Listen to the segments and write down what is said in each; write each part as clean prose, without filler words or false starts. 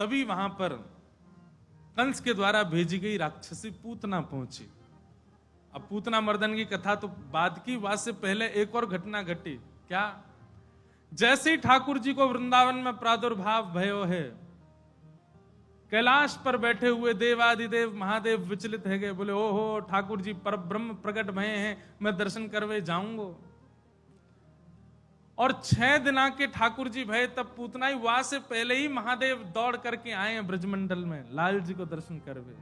तभी वहां पर कंस के द्वारा भेजी गई राक्षसी पूतना पहुंची। अब पूतना मर्दन की कथा तो बाद की बात से पहले एक और घटना घटी। क्या? जैसे ही ठाकुर जी को वृंदावन में प्रादुर्भाव भयो है, कैलाश पर बैठे हुए देवादिदेव महादेव विचलित है गए, बोले ओहो ठाकुर जी पर ब्रह्म प्रकट भये हैं, मैं दर्शन करवे जाऊंगा। और 6 दिना के ठाकुर जी भय, तब पूतना ही वहां से पहले ही महादेव दौड़ करके आए हैं ब्रजमंडल में लाल जी को दर्शन करवे।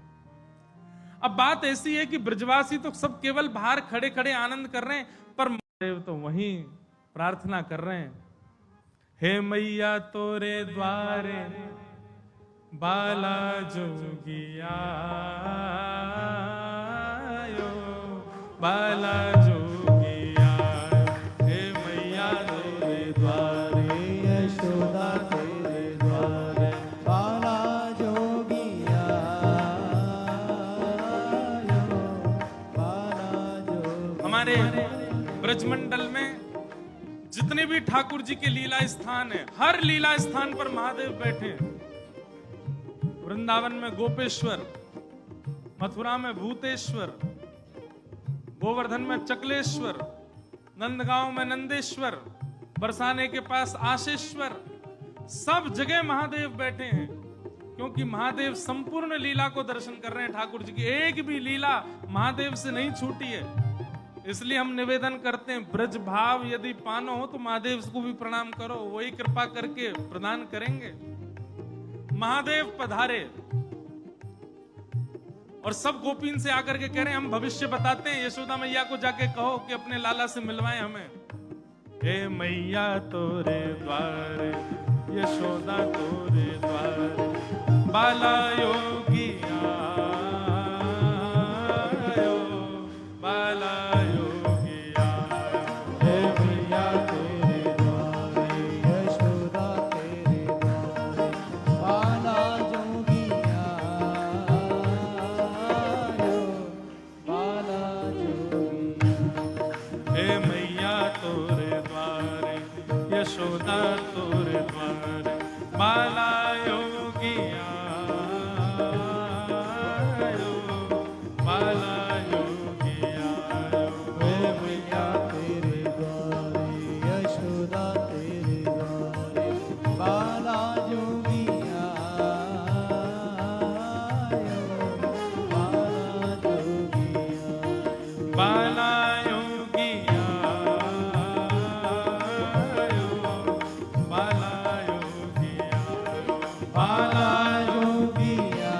अब बात ऐसी है कि ब्रजवासी तो सब केवल बाहर खड़े खड़े आनंद कर रहे हैं, पर महादेव तो वहीं प्रार्थना कर रहे हैं, हे मैया तोरे द्वारे बाला जोगिया बाला जोगिया, हे मैया तोरे द्वारे यशोदा तेरे द्वारे बाला जोगिया बाला जोगिया। हमारे ब्रजमंडल में जितने भी ठाकुर जी के लीला स्थान है, हर लीला स्थान पर महादेव बैठे हैं। वृंदावन में गोपेश्वर, मथुरा में भूतेश्वर, गोवर्धन में चकलेश्वर, नंदगांव में नंदेश्वर, बरसाने के पास आशेश्वर, सब जगह महादेव बैठे हैं, क्योंकि महादेव संपूर्ण लीला को दर्शन कर रहे हैं। ठाकुर जी की एक भी लीला महादेव से नहीं छूटी है। इसलिए हम निवेदन करते हैं, ब्रज भाव यदि पानो हो तो महादेव को भी प्रणाम करो, वही कृपा करके प्रदान करेंगे। महादेव पधारे और सब गोपीन से आकर के कह रहे हैं, हम भविष्य बताते हैं, यशोदा मैया को जाके कहो कि अपने लाला से मिलवाएं हमें। हे मैया तोरे द्वारे यशोदा तोरे द्वारे बाला योगिया बाला योगिया, हे मैया तेरे द्वारे यशोदा तेरे द्वारे बाला जोगिया बाला जोगिया, हे मैया तोरे द्वारे यशोदा तोरे द्वारे बाला योगिया बाला योगिया, हे मैया तेरे द्वारे यशोदा तेरे द्वारे बाला जोगिया बाला जोगिया बाला योगिया बाला योगिया बाला योगिया बाला जोगिया।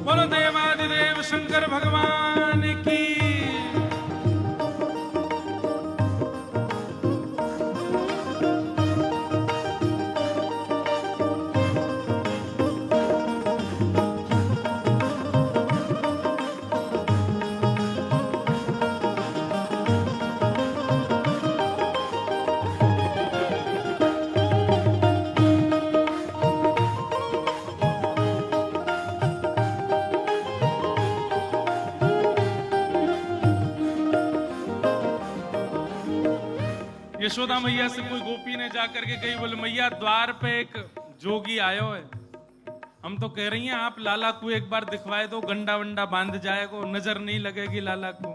बोलो देवादिदेव शंकर भगवान की। यशोदा मैया से कोई गोपी ने जाकर के कही, बोले मैया द्वार पे एक जोगी आयो है, हम तो कह रही हैं आप लाला को एक बार दिखवाए दो, गंडा वंडा बांध जाएगा, नजर नहीं लगेगी लाला को।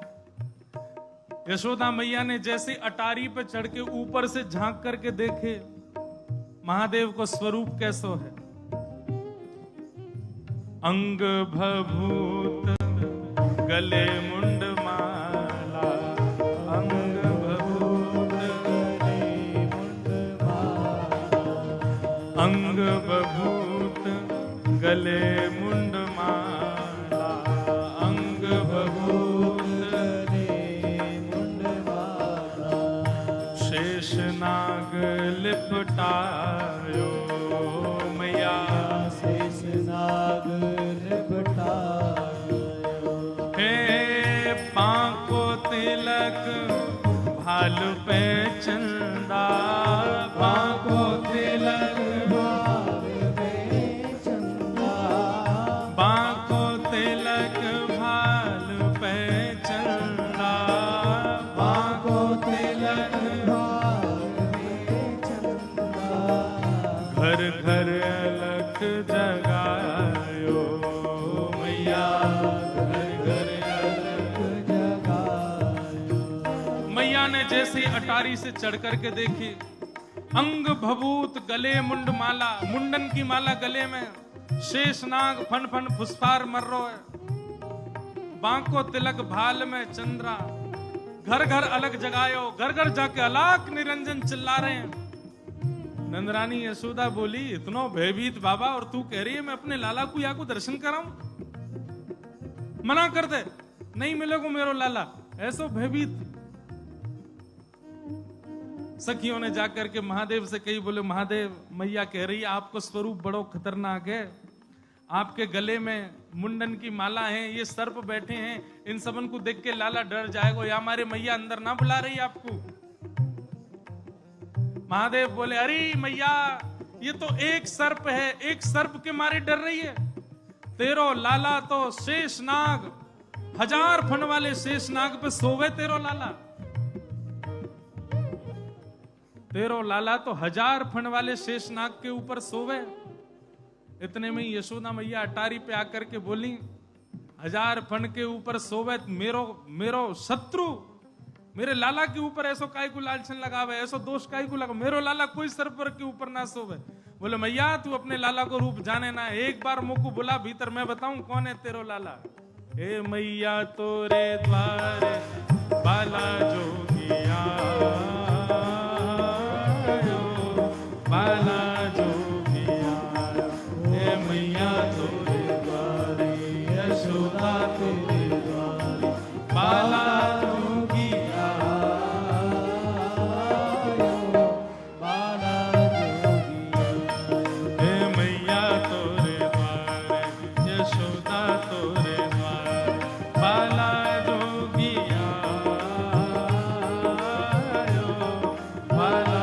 यशोदा मैया ने जैसे अटारी पे चढ़ के ऊपर से झांक करके देखे महादेव को स्वरूप कैसो है, अंग भभूत गले मुंड माला, अंग भभूत गले मुंड माला, अंग भभूत गले मुंड माला, अंग भभूत गले मुंड माला, शेष नाग लिपटायो मैया, शेष नाग लिपटायो, हे पांको तिलक भालू पे चंदा, पांको तिलक भालू पे चंदा, पांको तिलक भालू पे चंदा, पांको तिलक भालू पे घर घर अलख जगायो मैया, घर घर अलख जगायो। मैया ने जैसे ही अटारी से चढ़ करके देखी, अंग भभूत गले मुंड माला, मुंडन की माला गले में, शेषनाग फन फन फुसफार मर्रो है, बांको तिलक भाल में चंद्रा, घर घर अलग जगायो, घर घर जाके अलाक निरंजन चिल्ला रहे हैं। नंदरानी यशोदा बोली, इतना भयभीत बाबा, और तू कह रही है मैं अपने लाला को या को दर्शन कराऊं? मना कर दे, नहीं मिलेगा मेरो लाला। ऐसो भयभीत। सखियों ने जाकर के महादेव से कही, बोले महादेव, मैया कह रही है आपको स्वरूप बड़ो खतरनाक है, आपके गले में मुंडन की माला है, ये सर्प बैठे हैं, इन सबन को देख के लाला डर जाएगा, या हमारे मैया अंदर ना बुला रही आपको। महादेव बोले, अरे मैया ये तो एक सर्प है, एक सर्प के मारे डर रही है, तेरो लाला तो शेषनाग, 1000 फन वाले शेषनाग पे सोवे तेरो लाला, तेरो लाला तो 1000 फन वाले शेषनाग के ऊपर सोवे। इतने में यशोदा मैया अटारी पे आकर के बोली, 1000 फन के ऊपर सोवे मेरो शत्रु, मेरे लाला के ऊपर ऐसो काय को लालचन लगावे, ऐसो दोष काय को लगा, मेरो लाला कोई सर्पर के ऊपर ना सोवे। बोले मैया तू अपने लाला को रूप जाने ना, एक बार मुझको बुला भीतर, मैं बताऊं कौन है तेरो लाला। हे मैया तोरे द्वारे बाला जोगिया, बाला जोगिया, हे मैया तोरे द्वारे, यशोदा तेरे द्वारे, बाला जोगिया, बाला जोगिया, हे मैया तोरे द्वारे, यशोदा तोरे द्वारे, बाला जोगिया, बाला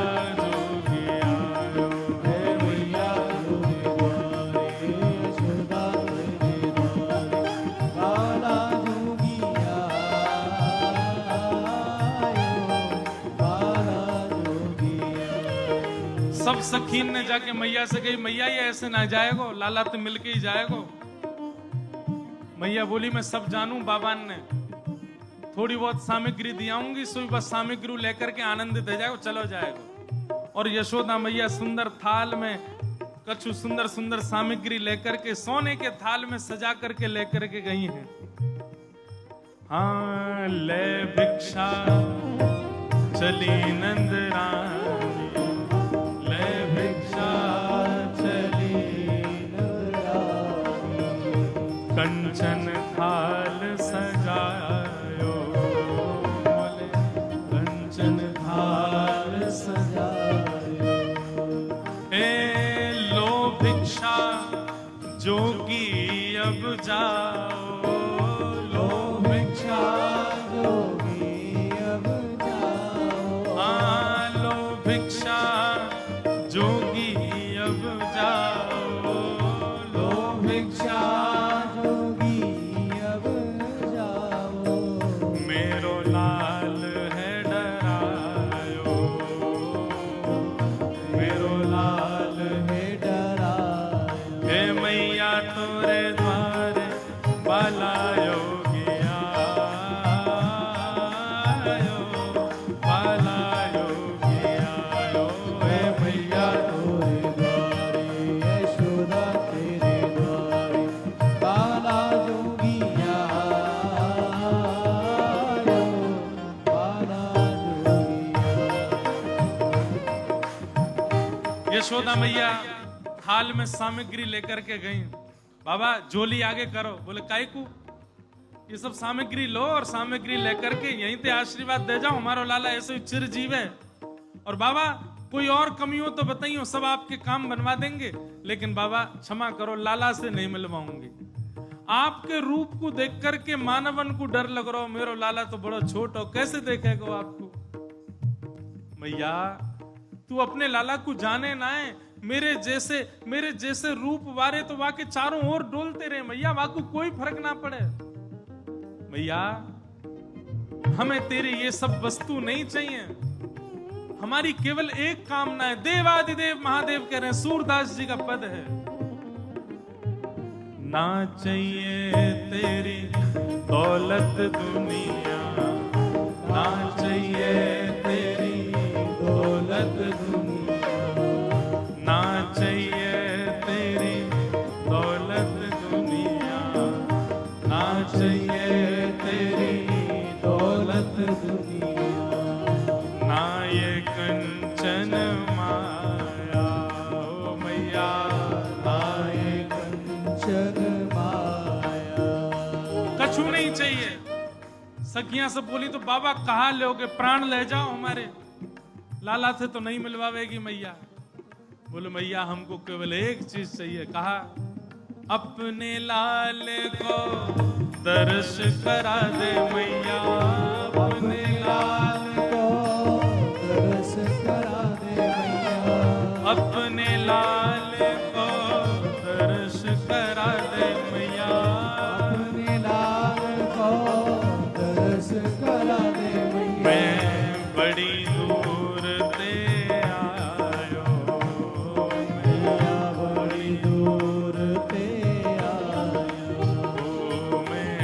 सब सखीन ने जाके मैया से कही, मैया ये ऐसे ना जाएगो, लाला तो मिलके ही जाएगो। मैया बोली, मैं सब जानूं बाबान ने, थोड़ी बहुत सामग्री दियाऊंगी, सोई बस सामग्री लेकर के आनंदित हो जाएगो, चलो जाएगो। और यशोदा मैया सुंदर थाल में कछु सुंदर सुंदर सामग्री लेकर के सोने के थाल में सजा करके लेकर के गई हैं। हाँ ले भिक्षा चली नंदरानी, ले भिक्षा चली नंदरानी, कंचन थाल सजायो, बोले कंचन थाल सजायो। ए लो भिक्षा जोगी अब जाओ, लो भिक्षा जोगी अब जाओ, हाँ लो भिक्षा जोगी अब जाओ, लो भिक्षा जोगी अब जाओ, मेरो लाल है डरायो, मेरो लाल है डरायो, हे मैया तोरे द्वारे बाला योगिया, बाला योगिया, हे मैया तोरे द्वारे, यशोदा तेरे द्वारे, बाला जोगिया, बाला जोगिया। यशोदा मैया थाल में सामग्री लेकर के गई। बाबा झोली आगे करो। बोले काई को? ये सब सामग्री लो और सामग्री लेकर के यहीं पे आशीर्वाद दे जाओ, हमारा लाला ऐसे ही चिरजीव है। और बाबा कोई और कमी हो तो बताइए, सब आपके काम बनवा देंगे, लेकिन बाबा क्षमा करो, लाला से नहीं मिलवाऊंगी। आपके रूप को देख करके मानवन को डर लग रहा हो, मेरो लाला तो बड़ा छोट हो, कैसे देखेगा आपको? मैया तू अपने लाला को जाने ना है, मेरे जैसे रूप वारे तो वाके चारों ओर डोलते रहे मैया, वाको कोई फर्क ना पड़े। मैया हमें तेरी ये सब वस्तु नहीं चाहिए, हमारी केवल एक कामना है, देवादिदेव महादेव कह रहे हैं, सूरदास जी का पद है, ना चाहिए तेरी दौलत दुनिया, ना चाहिए तेरी दौलत दुनिया, ना चाहिए तेरी दौलत दुनिया, ना चाहिए तेरी दौलत दुनिया, ना ये कंचन माया, ओ मैया, ना ये कंचन माया। कछु नहीं चाहिए। सखियां सब बोली तो बाबा कहाँ लोगे, प्राण ले जाओ हमारे, लाला से तो नहीं मिलवावेगी मैया। बोले मैया हमको केवल एक चीज चाहिए। कहा अपने लाल को दर्श करा दे मैया, अपने लाल को दर्श करा दे मैया, अपने लाल को दर्श करा दे मैया, अपने लाल को दर्श करा दे मैया। मैं बड़ी दूर से आयो मैया, बड़ी दूर से आयो, मैं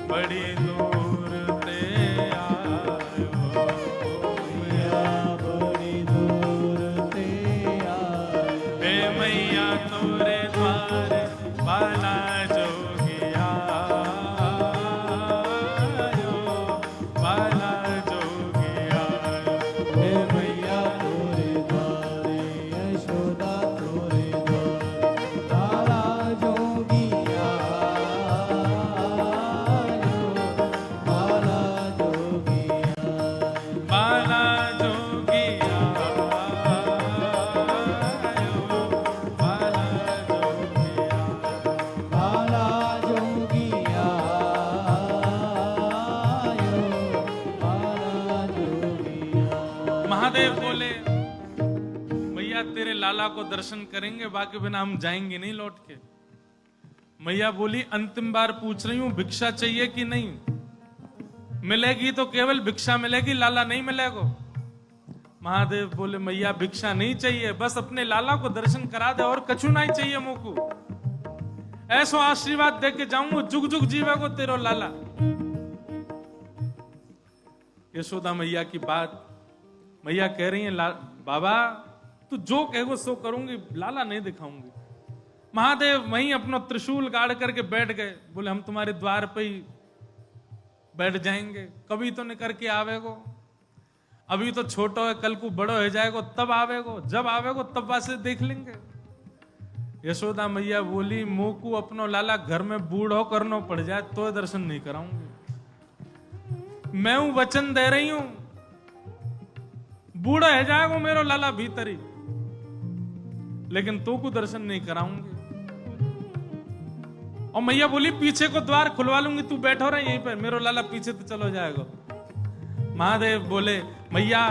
बड़ी दूर से आयो मैया, बड़ी दूर से आयो। हे मैया तोरे द्वार बाला जोगिया आयो, बाला जोगिया आयो। हे मैया तोरे द्वारे यशोदा तोरे द्वारे बाला जोगिया आयो, बाला जोगिया, बाला जोगिया आयो, बाला जोगिया, बाला जोगिया आयो, बाला जोगिया। महादेव बोले मैया तेरे लाला को दर्शन करेंगे, बाकी बिना हम जाएंगे नहीं लौट के। मैया बोली अंतिम बार पूछ रही हूं, भिक्षा चाहिए कि नहीं? मिलेगी तो केवल भिक्षा मिलेगी, लाला नहीं मिलेगा। महादेव बोले मैया भिक्षा नहीं चाहिए, बस अपने लाला को दर्शन करा दे, और कछु नहीं चाहिए मुझको। ऐसो आशीर्वाद दे के जाऊंगा, जुग जुग जीवेगो तेरो लाला। यशोदा मैया की बात, मैया कह रही है बाबा तू जो कहेगो सो करूंगी, लाला नहीं दिखाऊंगी। महादेव वहीं अपना त्रिशूल गाड़ करके बैठ गए। बोले हम तुम्हारे द्वार पे ही बैठ जाएंगे, कभी तो निकर के आवेगो, अभी तो छोटो है, कल को बड़ो हो जाएगो तब आवेगो, जब आवेगो तब वासे देख लेंगे। यशोदा मैया बोली मुंह को अपनो लाला घर में बूढ़ो करनो पड़ जाए तो दर्शन नहीं कराऊंगी। मैं हूं वचन दे रही हूं, बूढ़ा है जाएगो मेरो लाला भीतरी, लेकिन तो को दर्शन नहीं कराऊंगी। और मैया बोली पीछे को द्वार खुलवा लूंगी, तू बैठो रहे यहीं पर, मेरो लाला पीछे तो चलो जाएगा। महादेव बोले मैया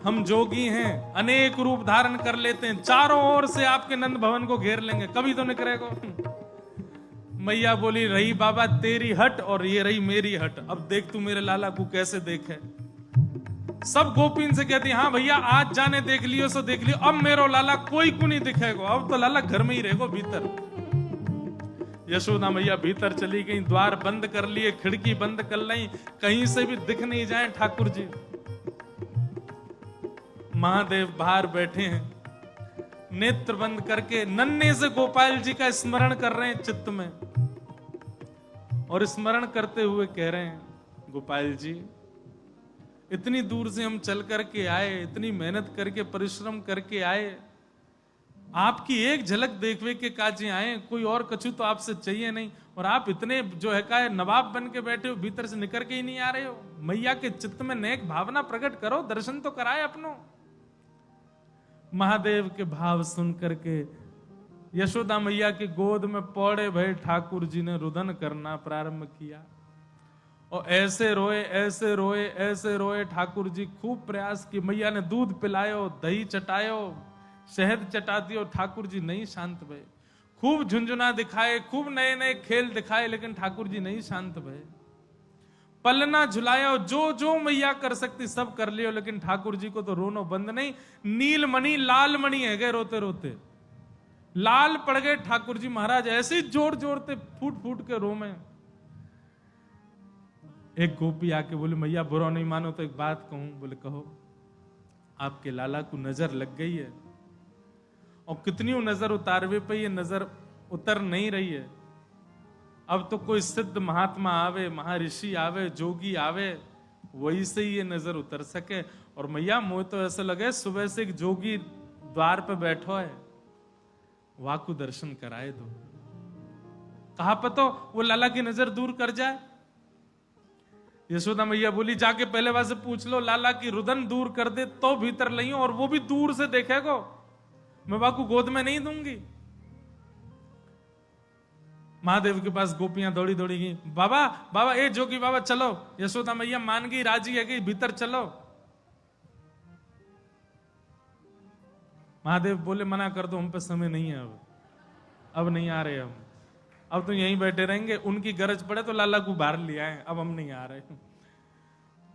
हम जोगी हैं, अनेक रूप धारण कर लेते हैं, चारों ओर से आपके नंद भवन को घेर लेंगे, कभी तो निकलेगा। मैया बोली रही बाबा तेरी हट और ये रही मेरी हट, अब देख तू मेरे लाला को कैसे देखे। सब गोपीन से कहती हाँ भैया आज जाने देख लियो सो देख लियो, अब मेरो लाला कोई को नहीं दिखेगा, अब तो लाला घर में ही रहेगा भीतर। यशोदा मैया भीतर चली गई, द्वार बंद कर लिए, खिड़की बंद कर ली, कहीं से भी दिख नहीं जाए ठाकुर जी। महादेव बाहर बैठे हैं, नेत्र बंद करके नन्हे से गोपाल जी का स्मरण कर रहे हैं चित्त में, और स्मरण करते हुए कह रहे हैं गोपाल जी इतनी दूर से हम चल करके आए, इतनी मेहनत करके परिश्रम करके आए, आपकी एक झलक देखने के काजे आए, कोई और कछु तो आपसे चाहिए नहीं, और आप इतने जो है का नवाब बन के बैठे हो, भीतर से निकल के ही नहीं आ रहे हो। मैया के चित्त में नेक भावना प्रकट करो, दर्शन तो कराए अपनो। महादेव के भाव सुन करके यशोदा मैया की गोद में पौड़े भय ठाकुर जी ने रुदन करना प्रारंभ किया, और ऐसे रोए ऐसे रोए ऐसे रोए। ठाकुर जी खूब प्रयास की, मैया ने दूध पिलायो, दही चटायो, शहद चटा दियो, ठाकुर जी नहीं शांत भये। खूब झुंझुना दिखाए, खूब नए नए खेल दिखाए, लेकिन ठाकुर जी नहीं शांत भये। पलना झुलाया, जो जो मैया कर सकती सब कर लियो, लेकिन ठाकुर जी को तो रोनो बंद नहीं। नीलमणि लाल मणि है गए रोते रोते, लाल पड़ गए ठाकुर जी महाराज, ऐसे ही जोर जोरते फूट फूट के रो में। एक गोपी आके बोले मैया बुरा नहीं मानो तो एक बात कहूं। बोले कहो। आपके लाला को नजर लग गई है, और कितनी नजर उतारवे पे ये नजर उतर नहीं रही है। अब तो कोई सिद्ध महात्मा आवे, महर्षि आवे, जोगी आवे, वही से ही ये नजर उतर सके। और मैया मुझे तो ऐसा लगे सुबह से एक जोगी द्वार पे बैठो है, वाकु दर्शन कराए दो। कहा पतो वो लाला की नजर दूर कर जाए। यशोदा मैया बोली जाके पहले वहां से पूछ लो, लाला की रुदन दूर कर दे तो भीतर लइयो, और वो भी दूर से देखेगो, मैं वाकु गोद में नहीं दूंगी। महादेव के पास गोपियां दौड़ी दौड़ी गई, बाबा बाबा ए जोगी बाबा चलो। यशोदा मैया मान गई, राजी है गई, भीतर चलो। महादेव बोले मना कर दो, हम पे समय नहीं है, अब नहीं आ रहे हम, अब तो यहीं बैठे रहेंगे, उनकी गरज पड़े तो लाला को बाहर ले आए, अब हम नहीं आ रहे।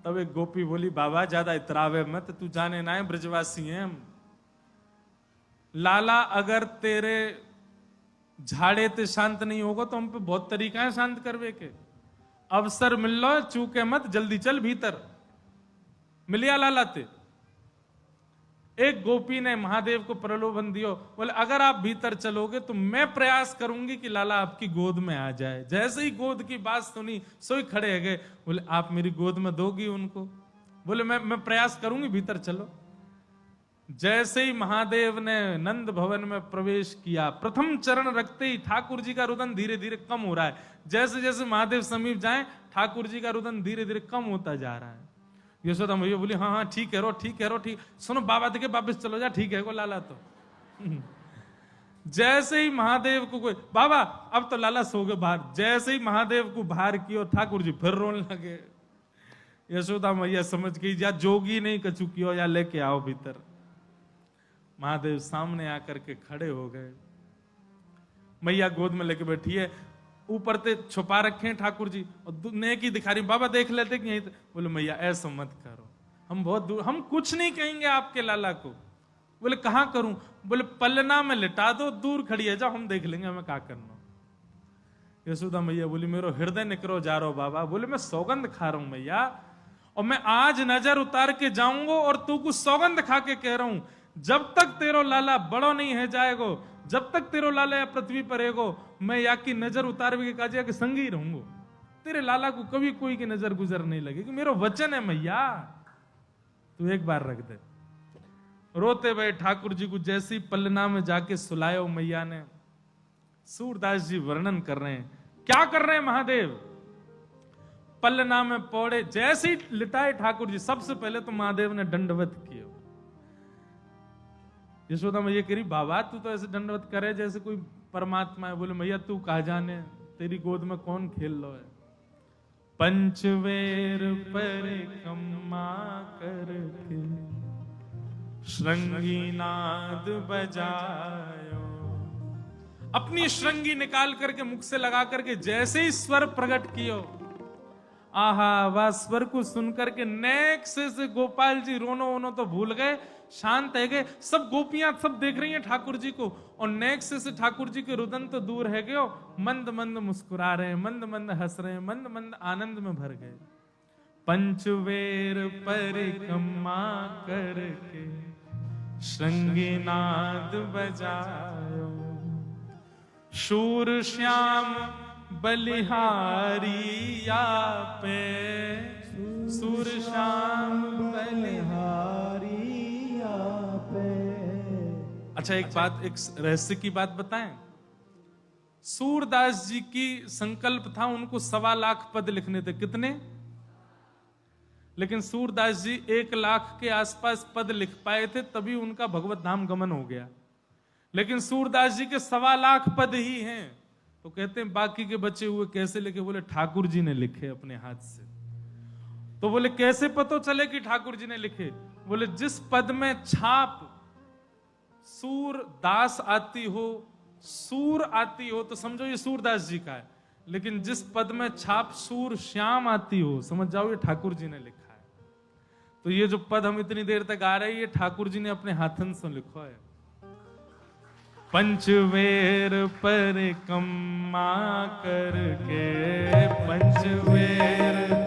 तब एक गोपी बोली बाबा ज्यादा इतरावे मत, तू जाने ना है ब्रजवासी हैं हम। लाला अगर तेरे झाड़े ते शांत नहीं होगा तो हम पे बहुत तरीका है शांत करवे के। अवसर मिल लो, चूके मत, जल्दी चल भीतर। मिलिया लाला ते। एक गोपी ने महादेव को प्रलोभन दियो, बोले अगर आप भीतर चलोगे तो मैं प्रयास करूंगी कि लाला आपकी गोद में आ जाए। जैसे ही गोद की बात सुनी सोई खड़े है गए। बोले आप मेरी गोद में दोगी उनको? बोले मैं प्रयास करूंगी, भीतर चलो। जैसे ही महादेव ने नंद भवन में प्रवेश किया, प्रथम चरण रखते ही ठाकुर जी का रुदन धीरे धीरे कम हो रहा है। जैसे जैसे महादेव समीप जाए ठाकुर जी का रुदन धीरे धीरे कम होता जा रहा है। यशोदा मैया बोली हाँ हाँ ठीक है रो, ठीक है रो, ठीक। सुनो बाबा देखे वापिस चलो जा, ठीक है को लाला तो। जैसे ही महादेव को कोई बाबा अब तो लाला सो गए बाहर, जैसे ही महादेव को बाहर किया ठाकुर जी फिर रोने लगे। यशोदा मैया समझ गई या जोगी नहीं कछु कियो या लेके आओ भीतर। महादेव सामने आकर के खड़े हो गए, मैया गोद में लेके बैठी है, ऊपर ते छुपा रखे हैं ठाकुर जी, और नेक ही दिखा रही, बाबा देख लेते कि यहीं। बोले मैया ऐसा मत करो, हम बहुत दूर, हम कुछ नहीं कहेंगे आपके लाला को। बोले कहां करूं? बोले पलना में लिटा दो, दूर खड़ी है, जाओ हम देख लेंगे हमें क्या करना। यशोदा मैया बोली मेरो हृदय निकरो जा रहा हो बाबा। बोले मैं सौगंध खा रहा हूं मैया, और मैं आज नजर उतार के जाऊंगा, और तू कुछ सौगंध खा के कह रहा हूं, जब तक तेरो लाला बड़ो नहीं है जाएगो, जब तक तेरो लाला या पृथ्वी पर रहेगो, मैं या की नजर उतार के काजिया के संग ही रहूंगो। तेरे लाला को कभी कोई की नजर गुजर नहीं लगेगी, मेरा वचन है मैया, तू एक बार रख दे। रोते हुए ठाकुर जी को जैसे ही पलना में जाके सुलायो मैया ने। सूरदास जी वर्णन कर रहे हैं, क्या कर रहे हैं महादेव? पलना में पौड़े, जैसे ही लिटाए ठाकुर जी, सबसे पहले तो महादेव ने दंडवत किया। यशोदा मैया कह रही बाबा तू तो ऐसे दंडवत करे जैसे कोई परमात्मा है। बोले मैया तू कहा जाने, तेरी गोद में कौन खेल लो है। पंचवेर परिक्रमा करके श्रृंगी नाद बजायो। अपनी श्रृंगी निकाल करके मुख से लगा करके जैसे ही स्वर प्रकट कियो, आहा वह स्वर को सुनकर के नेक से गोपाल जी रोनो वोनो तो भूल गए, शांत है गए। सब गोपियां सब देख रही हैं ठाकुर जी को, और नेक से ठाकुर जी के रुदन तो दूर है गयो, मंद मंद मुस्कुरा रहे हैं, मंद मंद हंस रहे हैं, मंद मंद आनंद में भर गए। पंचवेर परिक्रमा करके श्रृंगी नाद बजायो, शूर श्याम बलिहारी पे, सूर श्याम बलिहारी पे। अच्छा एक बात, एक रहस्य की बात बताएं। सूरदास जी की संकल्प था उनको 1.25 लाख पद लिखने थे। कितने? लेकिन सूरदास जी 1 लाख के आसपास पद लिख पाए थे, तभी उनका भगवत धाम गमन हो गया। लेकिन सूरदास जी के 1.25 लाख पद ही हैं। तो कहते हैं बाकी के बचे हुए कैसे लिखे? बोले ठाकुर जी ने लिखे अपने हाथ से। तो बोले कैसे पता चले कि ठाकुर जी ने लिखे? बोले जिस पद में छाप सूर दास आती हो, सूर आती हो, तो समझो ये सूरदास जी का है। लेकिन जिस पद में छाप सूर श्याम आती हो, समझ जाओ ये ठाकुर जी ने लिखा है। तो ये जो पद हम इतनी देर तक गा रहे हैं, ये ठाकुर जी ने अपने हाथन से लिखा है। पंचवेर पर कम्मा करके पंचवेर